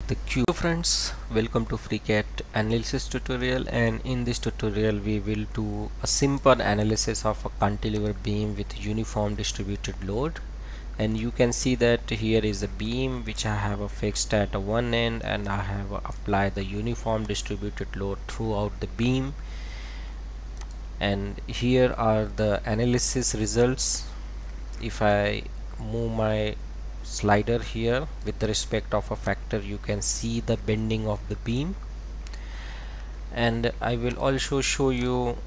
the cube. Hello friends, welcome to FreeCAD analysis tutorial, and in this tutorial we will do a simple analysis of a cantilever beam with uniform distributed load. And you can see that here is a beam which I have a fixed at one end, and I have applied the uniform distributed load throughout the beam. And here are the analysis results. If I move my slider here with respect of a factor, you can see the bending of the beam, and I will also show you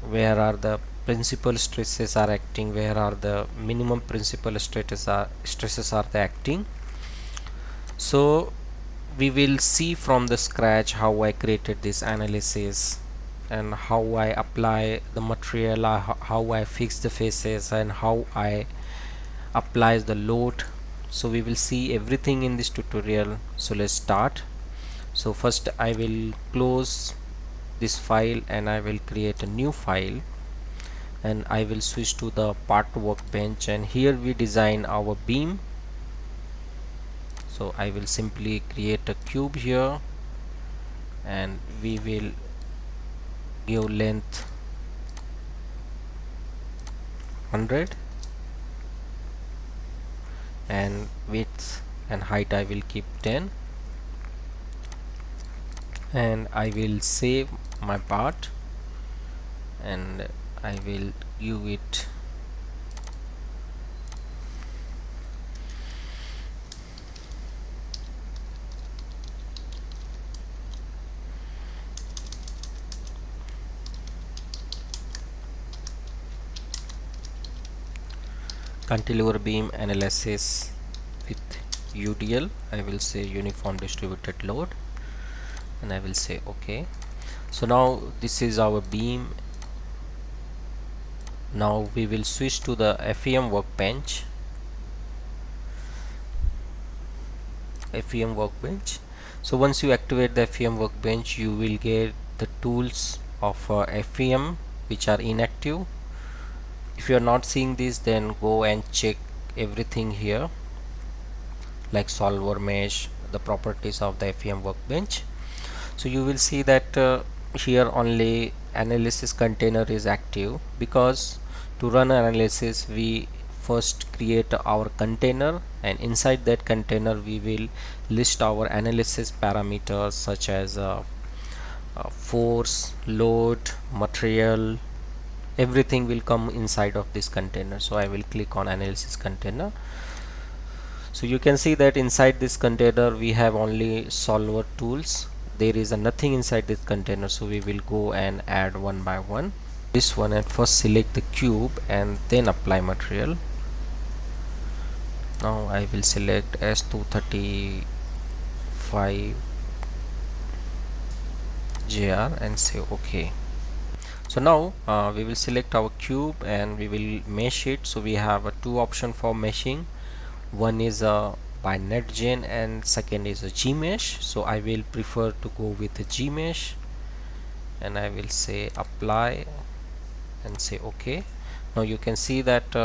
where are the principal stresses are acting, where are the minimum principal stresses are the acting. So we will see from the scratch how I created this analysis and how I apply the material, how I fix the faces, and how I apply the load. So we will see everything in this tutorial. So let's start. So first I will close this file and I will create a new file, and I will switch to the part workbench, and here we design our beam. So I will simply create a cube here, and we will give length 100 and width and height I will keep 10, and I will save my part and I will give it cantilever beam analysis with UDL. I will say uniform distributed load, and I will say OK. So now this is our beam. Now we will switch to the FEM workbench. So once you activate the FEM workbench, you will get the tools of FEM which are inactive. If you are not seeing this, then go and check everything here, like solver, mesh, the properties of the FEM workbench. So you will see that here only analysis container is active, because to run analysis we first create our container, and inside that container we will list our analysis parameters such as force, load, material. Everything will come inside of this container. So I will click on analysis container. So you can see that inside this container we have only solver tools. There is nothing inside this container, so we will go and add one by one. This one, and first select the cube and then apply material. Now I will select S235 JR and say OK. So now we will select our cube and we will mesh it. So we have two options for meshing. One is by NetGen and second is a Gmesh. So I will prefer to go with the Gmesh, and I will say apply and say OK. Now you can see that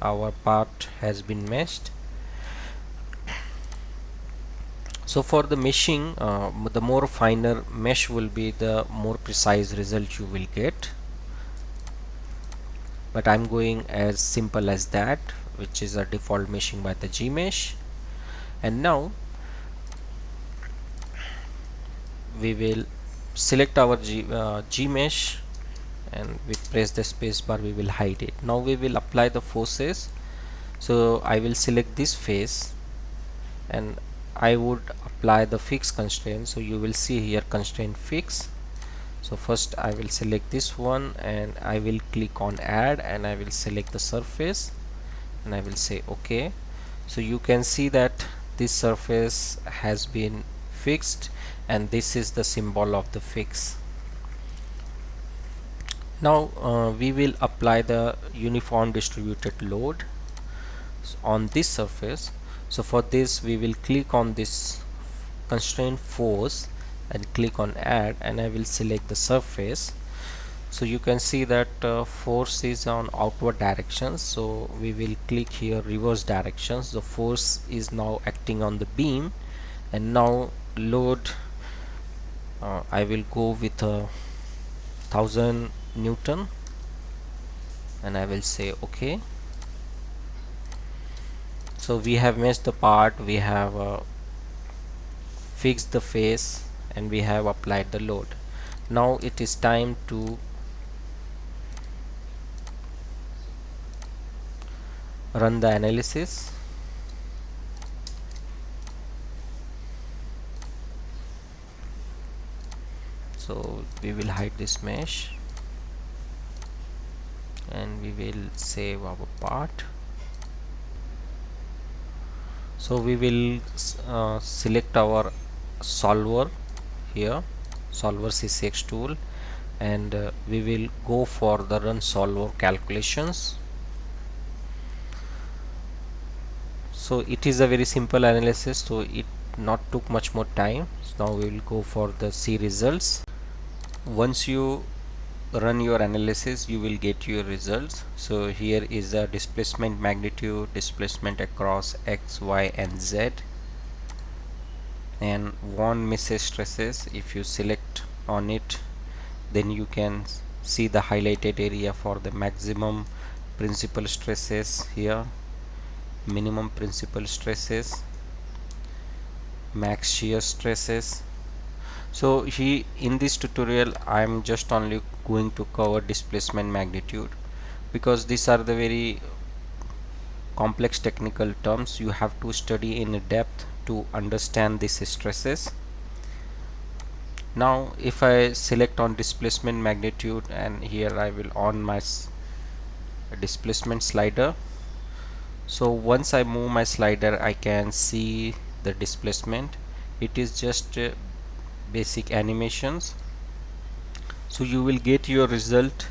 our part has been meshed. So for the meshing, the more finer mesh will be, the more precise result you will get, but I'm going as simple as that, which is a default meshing by the Gmesh. And now we will select our Gmesh, and we press the space bar, we will hide it. Now we will apply the forces. So I will select this face and I would apply the fix constraint. So you will see here constraint fix. So first I will select this one and I will click on add, and I will select the surface and I will say OK. So you can see that this surface has been fixed, and this is the symbol of the fix. Now we will apply the uniform distributed load on this surface. So for this we will click on this constraint force and click on add, and I will select the surface. So you can see that force is on outward direction, so we will click here reverse directions. The force is now acting on the beam, and now load, I will go with a 1000 Newton and I will say OK. So we have meshed the part, we have fixed the face, and we have applied the load. Now it is time to run the analysis. So we will hide this mesh and we will save our part. So we will select our solver here, solver CCX tool, and we will go for the run solver calculations. So it is a very simple analysis, so it not took much more time. So now we will go for the see results. Once you run your analysis, you will get your results. So here is the displacement magnitude, displacement across X, Y and Z, and one misses stresses. If you select on it, then you can see the highlighted area for the maximum principal stresses here, minimum principal stresses, max shear stresses. So in this tutorial I am just only going to cover displacement magnitude, because these are the very complex technical terms you have to study in depth to understand these stresses. Now if I select on displacement magnitude, and here I will on my displacement slider. So once I move my slider, I can see the displacement. It is just basic animations. So you will get your result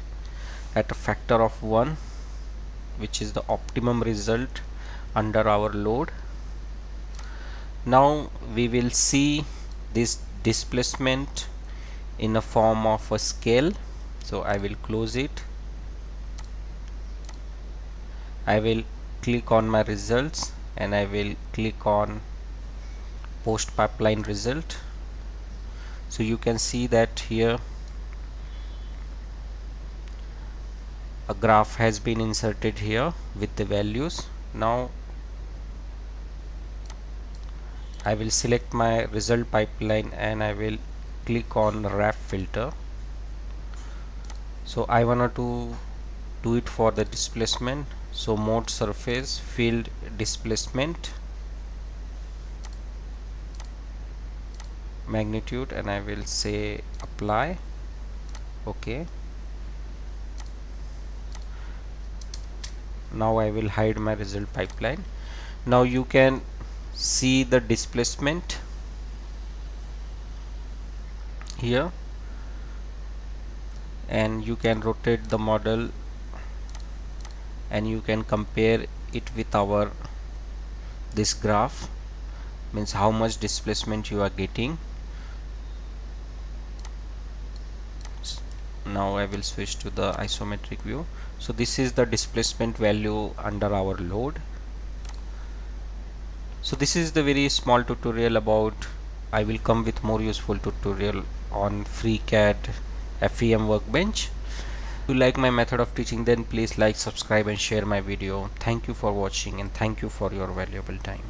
at a factor of 1, which is the optimum result under our load. Now we will see this displacement in a form of a scale. So I will close it. I will click on my results and I will click on post pipeline result. So you can see that here a graph has been inserted here with the values. Now I will select my result pipeline and I will click on wrap filter. So I wanted to do it for the displacement. So mode surface field displacement magnitude, and I will say apply. OK. Now I will hide my result pipeline. Now you can see the displacement here, and you can rotate the model and you can compare it with our this graph, means how much displacement you are getting. Now I will switch to the isometric view. So this is the displacement value under our load. So this is the very small tutorial about. I will come with more useful tutorial on FreeCAD FEM workbench. If you like my method of teaching, then please like, subscribe and share my video. Thank you for watching and thank you for your valuable time.